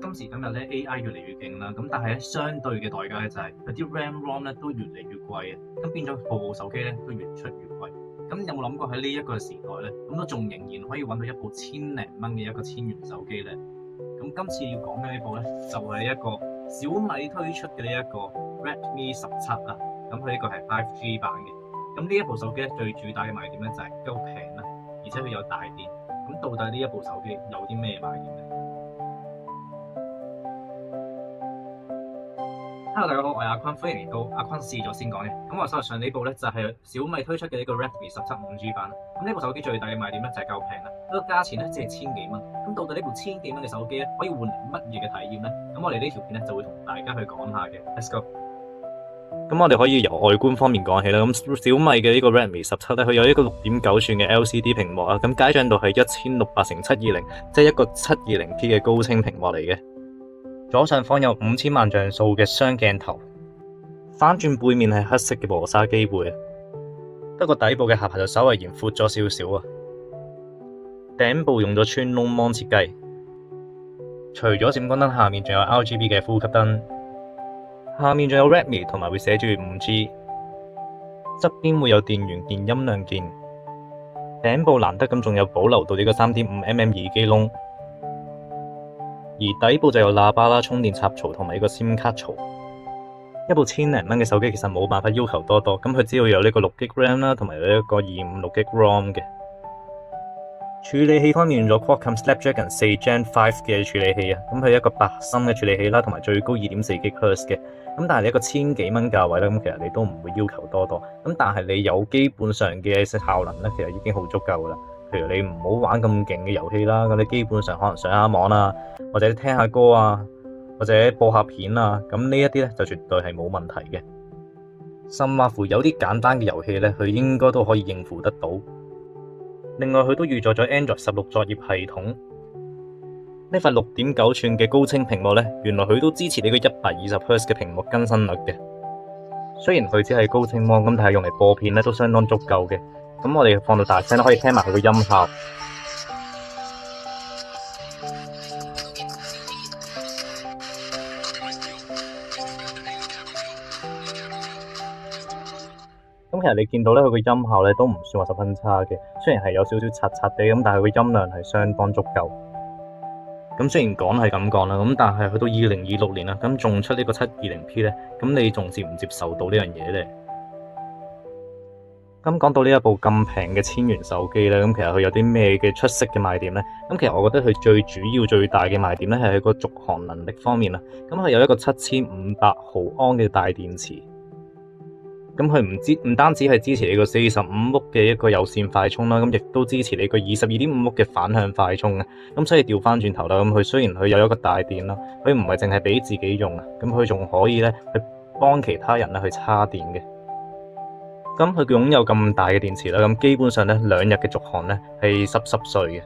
今時今日咧 AI 越嚟越勁啦，咁但係咧相對嘅代價咧就係佢啲 RAM ROM 咧都越嚟越貴啊，咁變咗部手機咧都越出越貴。咁有冇諗過喺呢一個時代咧，咁都仲仍然可以揾到一部千零蚊嘅一個千元手機咧？咁今次要講嘅呢部咧就係一個小米推出嘅呢一個 Redmi 17啊，咁佢呢個係 5G 版嘅。咁呢一部手機咧最主打嘅賣點咧就係夠平啦，而且佢有大電。咁到底呢一部手機有啲咩賣點咧？Hello，大家好，我係阿坤，歡迎嚟到阿坤試咗先講嘅。咁我手上呢部咧就係小米推出嘅呢個 Redmi 17 5G 版。咁呢部手機最大嘅賣點咧就係夠平啦，呢個價錢咧只係千幾蚊。咁到底呢部千幾蚊嘅手機咧可以換嚟乜嘢嘅體驗咧？咁我哋呢條片咧就會同大家去講下嘅。Let's go。咁我哋可以由外觀方面講起啦。咁小米嘅呢個 Redmi 17咧，佢有一個6.9寸嘅 LCD 屏幕啊。咁解像度係1600x720，即係一個720P 嘅高清屏幕嚟嘅。左上方有5000萬像素嘅雙鏡頭，反轉背面係黑色嘅磨砂機背啊，不過底部嘅下巴就稍微延闊咗少少啊。頂部用咗穿窿芒設計，除咗閃光燈，下面仲有 RGB 嘅呼吸燈，下面仲有 Redmi 同埋會寫住 5G， 側邊會有電源鍵、音量鍵，頂部難得咁仲有保留到呢個 3.5mm 耳機窿。而底部就有喇叭啦、充電插槽同埋呢個 SIM 卡槽。一部千零蚊嘅手機其實冇辦法要求多多，咁佢只要有呢個6GB RAM 啦，同埋有一個256GB ROM 嘅。處理器方面用咗 Qualcomm Snapdragon 4 Gen 5嘅處理器啊，咁佢一個8核心嘅處理器啦，同埋最高2.4GHz 嘅。咁但係你一個千幾蚊價位咧，咁其實你都唔會要求多多。咁但係你有基本上嘅效能咧，其實已經好足夠噶啦。譬如你唔好玩咁勁嘅遊戲啦，咁你基本上可能上下網啊，或者聽下歌啊，或者播下片啊，咁呢一啲咧就絕對係冇問題嘅。甚或乎有啲簡單嘅遊戲咧，佢應該都可以應付得到。另外佢都預載咗 Android 16作業系統。呢塊6.9寸嘅高清屏幕咧，原來佢都支持呢個120Hz 嘅屏幕更新率嘅。雖然佢只係高清芒，咁但係用嚟播片咧都相當足夠嘅。咁我哋放到大聲都可以聽埋佢個音效。咁其實你見到咧，佢個音效咧都唔算話十分差嘅。雖然係有少少刷刷地咁，但係佢音量係相當足夠。咁雖然講係咁講啦，咁但係去到2026年啦，咁仲出呢個720P咧，咁你仲接唔接受到呢樣嘢咧？咁講到呢一部咁平嘅千元手機咧，咁其實佢有啲咩嘅出色嘅賣點咧？咁其實我覺得佢最主要最大嘅賣點咧係喺個續航能力方面啊。咁佢有一個7500毫安嘅大電池，咁佢唔單止係支持你個45W嘅一個有線快充啦，咁亦都支持你個22.5W嘅反向快充啊。咁所以調翻轉頭啦，咁佢雖然佢有一個大電啦，佢唔係淨係俾自己用啊，咁佢仲可以咧去幫其他人咧去叉電嘅。咁佢擁有咁大嘅電池啦，咁基本上咧2日嘅續航咧係濕碎嘅。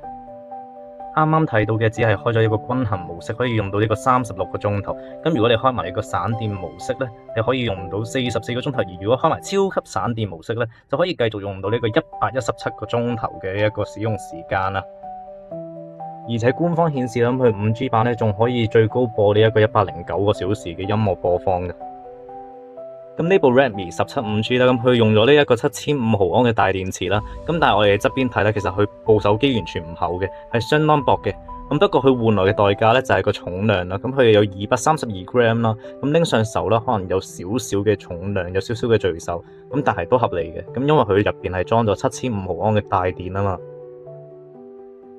啱啱睇到嘅只係開咗一個均衡模式，可以用到呢個36個鐘頭。咁如果你開埋呢個散電模式咧，你可以用到44個鐘頭。而如果開埋超級散電模式咧，就可以繼續用到呢個117個鐘頭嘅一個使用時間啦。而且官方顯示啦，佢 5G 版咧仲可以最高播呢一個109個小時嘅音樂播放嘅。咁呢部 Redmi 17 5G 啦，咁佢用咗呢一個7500毫安嘅大電池啦，咁但係我哋側邊睇咧，其實佢部手機完全唔厚嘅，係相當薄嘅。咁不過佢換來嘅代價咧就係個重量啦，咁佢有232g啦，咁拎上手啦，可能有少少嘅重量，有少少嘅墜手，咁但係都合理嘅。咁因為佢入邊係裝咗7500毫安嘅大電啊嘛。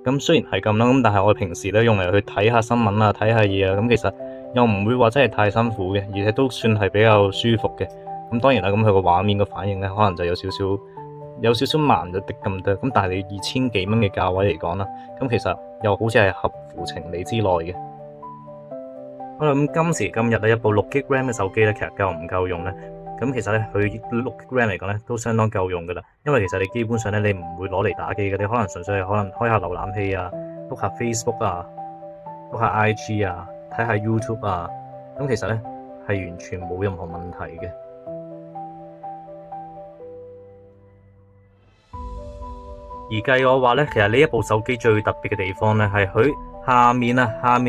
咁雖然係咁啦，咁但係我平時咧用嚟去睇下新聞啊，睇下嘢啊，咁其實又唔會話真係太辛苦嘅，而且都算係比較舒服嘅。咁當然啦，咁佢個畫面個反應咧，可能就有少少慢咗啲咁多。咁但係你2000幾蚊嘅價位嚟講啦，咁其實又好似係合乎情理之內嘅。好啦，咁今時今日咧，一部6GB RAM 嘅手機咧，其實夠唔夠用咧？咁其實咧，佢6GB RAM 嚟講咧，都相當夠用噶啦。因為其實你基本上咧，你唔會攞嚟打機嘅，你可能純粹係可能開下瀏覽器啊，碌下 Facebook 啊，碌下 IG 啊，睇下 YouTube 啊。咁其實咧係完全冇任何問題嘅。而計我話咧，其實呢一部手機最特別嘅地方咧，係佢下面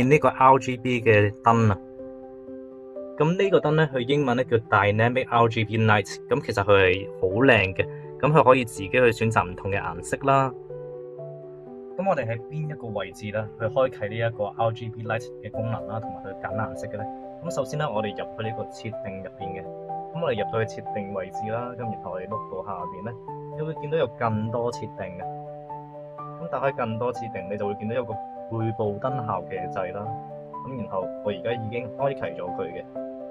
呢個 RGB 嘅燈啊，咁呢個燈咧，佢英文咧叫 Dynamic RGB Light，咁其實佢係好靚嘅，咁佢可以自己去選擇唔同嘅顏色啦。咁我哋喺邊一個位置咧，去開啟呢一個 RGB Light 嘅功能啦，同埋去揀顏色嘅咧？咁首先咧，我哋入去呢個設定入邊嘅，咁我哋入到去設定位置啦，咁然後我哋碌到下邊咧，你會見到有更多設定嘅。咁打開更多設定，你就會見到有個背部燈效嘅掣啦。咁然後我而家已經開啟咗佢嘅，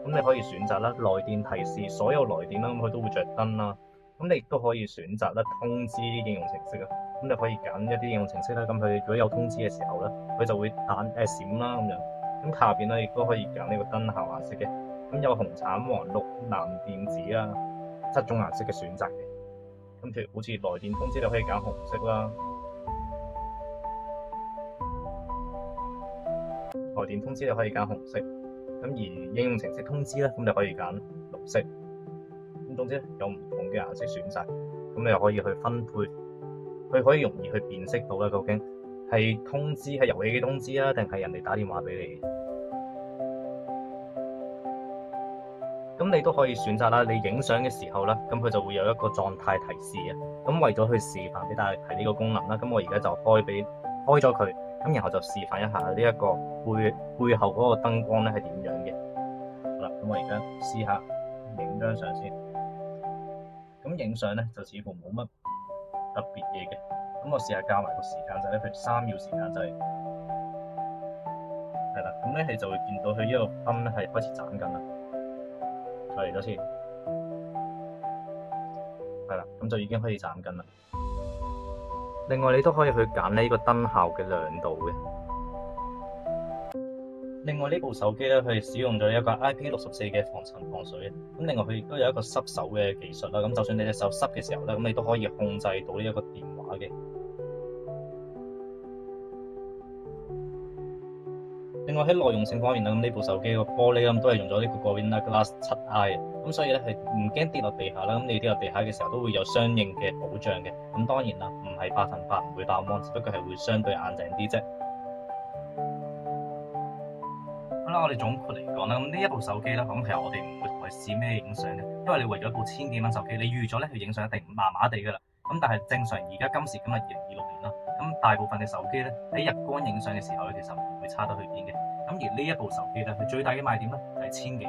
咁你可以選擇啦，來電提示所有來電啦，咁佢都會着燈啦。咁你亦都可以選擇咧通知啲應用程式啊，咁你可以揀一啲應用程式啦，咁佢如果有通知嘅時候咧，佢就會閃啦咁樣。咁下邊咧亦都可以揀呢個燈效顏色嘅，咁有紅、橙、黃、綠、藍、靛、紫啊7種顏色嘅選擇嘅。咁譬如好似來電通知，你可以揀紅色啦。來電通知你可以揀紅色，咁而應用程式通知咧，咁你可以揀綠色。咁總之有唔同嘅顏色選擇，咁你又可以去分配，佢可以容易去辨識到啦，究竟係通知係遊戲機通知啊，定係人哋打電話俾你。咁你都可以選擇啦，你影相嘅時候啦，咁佢就會有一個狀態提示啊。咁為咗去示範俾大家睇呢個功能啦，咁我而家就開咗佢，咁然後就示範一下呢一個背後嗰個燈光咧係點樣嘅。好啦，咁我而家試下影張相先。咁影相咧就似乎冇乜特別嘢嘅。咁我試下校埋個時間掣咧，譬如3秒時間掣，係啦。咁咧你就會見到佢呢個燈咧係開始斬緊啦。再嚟多次，係啦，咁就已經可以斬緊啦。另外，你都可以去揀呢個燈效嘅亮度嘅。另外呢部手機咧，佢使用咗一個 IP64嘅防塵防水嘅。咁另外佢亦都有一個濕手嘅技術啦。咁就算你隻手濕嘅時候咧，咁你都可以控制到呢一個電話嘅。另外喺耐用性方面啦，咁呢部手機個玻璃咁都係用咗呢個 Gorilla Glass 7i 咁所以咧係唔驚跌落地下啦。咁你跌落地下嘅時候都會有相應嘅保障嘅。咁當然啦，唔係100%唔會爆芒，只不過係會相對硬淨啲啫。好啦，我哋總括嚟講啦，咁呢一部手機咧，咁其實我哋唔會同佢試咩影相嘅，因為你為咗部1000幾蚊手機，你預咗咧去影相一定麻麻地噶啦。咁但係正常而家今時今日2026年啦，咁大部分嘅手機咧喺日光影相嘅時候咧，其實唔會差得去邊嘅。咁而呢一部手機咧，佢最大嘅賣點咧係千幾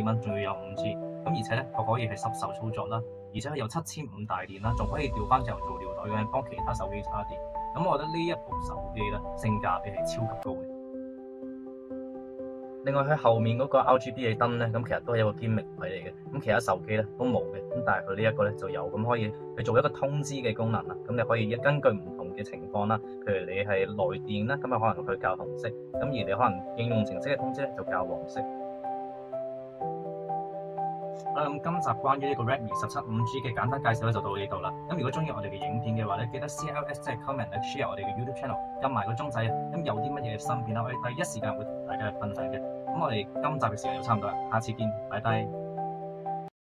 蚊，仲要有5G，咁而且咧佢可以係濕手操作啦，而且佢有7500大電啦，仲可以調翻轉頭做尿袋咁樣幫其他手機叉電。咁我覺得呢一部手機咧性價比係超級高嘅。另外佢後面嗰個 RGB 嘅燈咧，咁其實都係一個堅明位嚟嘅，咁其他手機咧都冇嘅，咁但係佢呢一個咧就有，咁可以去做一個通知嘅功能啦。咁你可以根據唔同嘅情況啦，譬如你係來電啦，咁啊可能佢校紅色，咁而你可能應用程式嘅通知咧就校黃色。好啦，咁今集關於呢個 Redmi 17 5G 嘅簡單介紹咧就到呢度啦。咁如果中意我哋嘅影片嘅話咧，記得 CLS 即係 comment、like、share 我哋嘅 YouTube channel，撳埋個鐘仔啊。咁有啲乜嘢新片啦，我哋第一時間會同大家去分享嘅。咁我哋今集嘅時間就差唔多啦，下次見，拜拜。